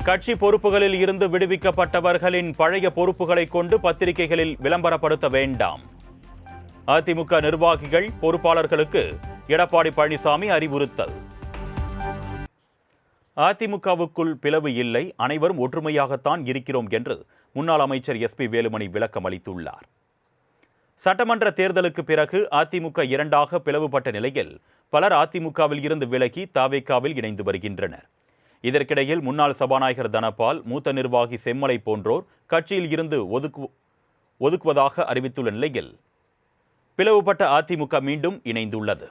கட்சி பொறுப்புகளில் இருந்து விடுவிக்கப்பட்டவர்களின் பழைய பொறுப்புகளை கொண்டு பத்திரிகைகளில் விளம்பரப்படுத்த வேண்டாம். அதிமுக நிர்வாகிகள் பொறுப்பாளர்களுக்கு எடப்பாடி பழனிசாமி அறிவுறுத்தல். அதிமுகவுக்குள் பிளவு இல்லை, அனைவரும் ஒற்றுமையாகத்தான் இருக்கிறோம் என்று முன்னாள் அமைச்சர் எஸ்பி வேலுமணி விளக்கம் அளித்துள்ளார். சட்டமன்ற தேர்தலுக்கு பிறகு அதிமுக இரண்டாக பிளவுபட்ட நிலையில் பலர் அதிமுகவில் இருந்து விலகி தவேகாவில் இணைந்து வருகின்றனர். இதற்கிடையில் முன்னாள் சபாநாயகர் தனபால், மூத்த நிர்வாகி செம்மலை போன்றோர் கட்சியில் இருந்து ஒதுக்குவதாக அறிவித்துள்ள நிலையில் பிளவுபட்ட அதிமுக மீண்டும் இணைந்துள்ளது.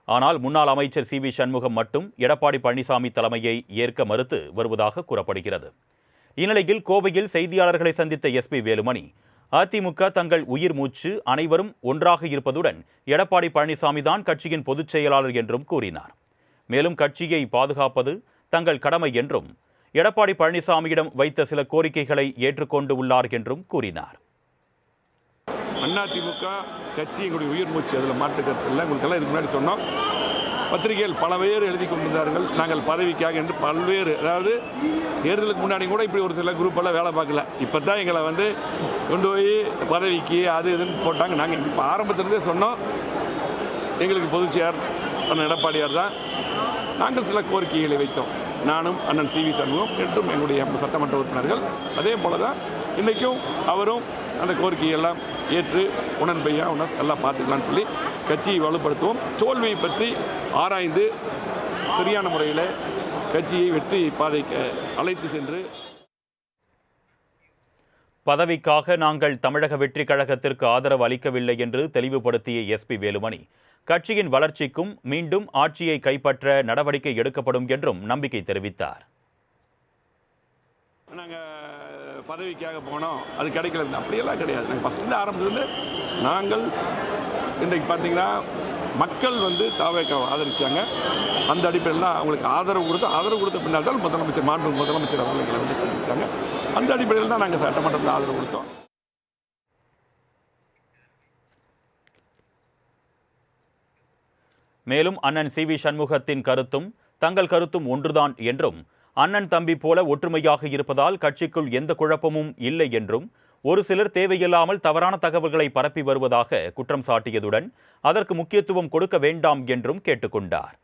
ஆனால் முன்னாள் அமைச்சர் சி.வி. சண்முகம் மட்டும் எடப்பாடி பழனிசாமி தலைமையை ஏற்க மறுத்து வருவதாக கூறப்படுகிறது. இந்நிலையில் கோவையில் செய்தியாளர்களை சந்தித்த எஸ்பி வேலுமணி, அதிமுக தங்கள் உயிர் மூச்சு, அனைவரும் ஒன்றாக இருப்பதுடன் எடப்பாடி பழனிசாமி தான் கட்சியின் பொதுச் செயலாளர் என்றும் கூறினார். மேலும் கட்சியை பாதுகாப்பது தங்கள் கடமை என்றும், எடப்பாடி பழனிசாமியிடம் வைத்த சில கோரிக்கைகளை ஏற்றுக்கொண்டு உள்ளார் என்றும் கூறினார். அதிமுக கட்சி எங்களுடைய உயிர் மூச்சு, அதில் மாற்றுக்கருத்து இல்லை. உங்களுக்கெல்லாம் இதுக்கு முன்னாடி சொன்னோம். பத்திரிகைகள் பல பேர் எழுதி கொண்டிருந்தார்கள், நாங்கள் பதவிக்காக என்று பல்வேறு, அதாவது தேர்தலுக்கு முன்னாடி கூட இப்படி ஒரு சில குரூப்பெல்லாம் வேலை பார்க்கல. இப்போ தான் எங்களை கொண்டு போய் பதவிக்கு அது இதுன்னு போட்டாங்க. நாங்கள் இப்போ ஆரம்பத்திலிருந்தே சொன்னோம், எங்களுக்கு பொதுச்செயர் அண்ணன் எடப்பாடியார் தான். நாங்கள் சில கோரிக்கைகளை வைத்தோம். நானும் அண்ணன் சி.வி. சண்முகம் என்றும் எங்களுடைய சட்டமன்ற உறுப்பினர்கள். அதே போல தான் இன்றைக்கும் அவரும் அந்த கோரிக்கையெல்லாம் ஏற்று உடன்பையா எல்லாம் பார்த்துக்கலான்னு சொல்லி கட்சியை வலுப்படுத்துவோம். தோல்வியை பற்றி ஆராய்ந்து சரியான முறையில் கட்சியை வெற்றி பாதைக்கு அழைத்து சென்று பதவிக்காக நாங்கள் தமிழக வெற்றி கழகத்திற்கு ஆதரவு அளிக்கவில்லை என்று தெளிவுபடுத்திய எஸ்பி வேலுமணி, கட்சியின் வளர்ச்சிக்கும் மீண்டும் ஆட்சியை கைப்பற்ற நடவடிக்கை எடுக்கப்படும் என்றும் நம்பிக்கை தெரிவித்தார். நாங்கள் பதவிக்காக போனோம், அது கிடைக்கல, அப்படியெல்லாம் கிடையாது. நாங்கள் ஃபஸ்ட்டு ஆரம்பத்துலேருந்து நாங்கள் இன்றைக்கு பார்த்தீங்கன்னா மக்கள் தவேகாவை ஆதரித்தாங்க. அந்த அடிப்படையில் தான் அவங்களுக்கு ஆதரவு கொடுத்த பின்னால் தான் முதலமைச்சர் அவர்களை சந்தித்தாங்க. அந்த அடிப்படையில் தான் நாங்கள் சட்டமன்றத்தில் ஆதரவு கொடுத்தோம். மேலும் அண்ணன் சி.வி. சண்முகத்தின் கருத்தும் தங்கள் கருத்தும் ஒன்றுதான் என்றும், அண்ணன் தம்பி போல ஒற்றுமையாக இருப்பதால் கட்சிக்குள் எந்த குழப்பமும் இல்லை என்றும், ஒரு சிலர் தேவையில்லாமல் தவறான தகவல்களை பரப்பி வருவதாக குற்றம் சாட்டியதுடன் அதற்கு முக்கியத்துவம் கொடுக்க வேண்டாம் என்றும் கேட்டுக்கொண்டார்.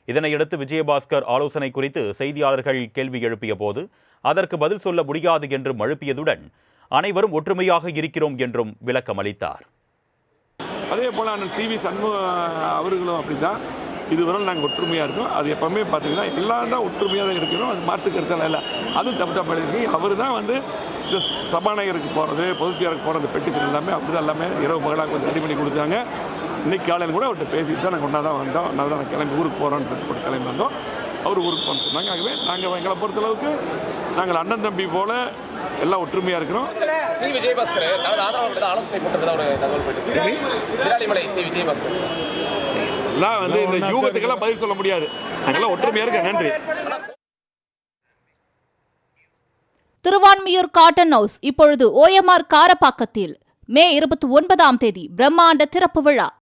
இதனையடுத்து விஜயபாஸ்கர் ஆலோசனை குறித்து செய்தியாளர்கள் கேள்வி எழுப்பிய போது அதற்கு பதில் சொல்ல முடியாது என்று மழுப்பியதுடன் அனைவரும் ஒற்றுமையாக இருக்கிறோம் என்றும் விளக்கம் அளித்தார். அதே போல் அண்ணன் சி.வி. சண்முகம் அவர்களும் அப்படி தான். இதுவரை நாங்கள் ஒற்றுமையாக இருக்கோம். அது எப்போவுமே பார்த்தீங்கன்னா எல்லாம் தான் ஒற்றுமையாக தான் இருக்கிறோம். அது மாற்று கருத்தெல்லாம் இல்லை. அதுவும் தப்பு எழுதி அவர் தான் இந்த சபாநாயகருக்கு போகிறது, பொதுச்செயலருக்கு போகிறது, பெட்டிஷன் எல்லாமே அப்படி தான் எல்லாமே இரவு பகலாக கொஞ்சம் ரெடி பண்ணி கொடுத்தாங்க. இன்றைக்கி காலையில் கூட அவர்கிட்ட பேசிட்டு தான் நாங்கள் ஒன்றா தான் வந்தோம். ஒன்றா தான் கிளம்பி ஊருக்கு போகிறோன்னு போட்டு கிளம்பி வந்தோம். அவர் ஊருக்கு போக சொன்னாங்க. ஆகவே நாங்கள் எங்களை பொறுத்தளவுக்கு நாங்கள் அண்ணன் தம்பி போல எல்லாம் ஒற்றுமையாக இருக்கிறோம். சி. விஜயபாஸ்கர் ஆலோசனை போட்டிருந்தா ஒரு தகவல் போயிட்டு சி. விஜயபாஸ்கர் எல்லாம் இந்த யூகத்துக்கெல்லாம் பதில் சொல்ல முடியாது. நாங்கள்லாம் ஒற்றுமையாக இருக்க. நன்றி. திருவான்மியூர் காட்டன் ஹவுஸ் இப்பொழுது OMR காரப்பாக்கத்தில் மே 29ஆம் தேதி பிரம்மாண்ட திறப்பு விழா.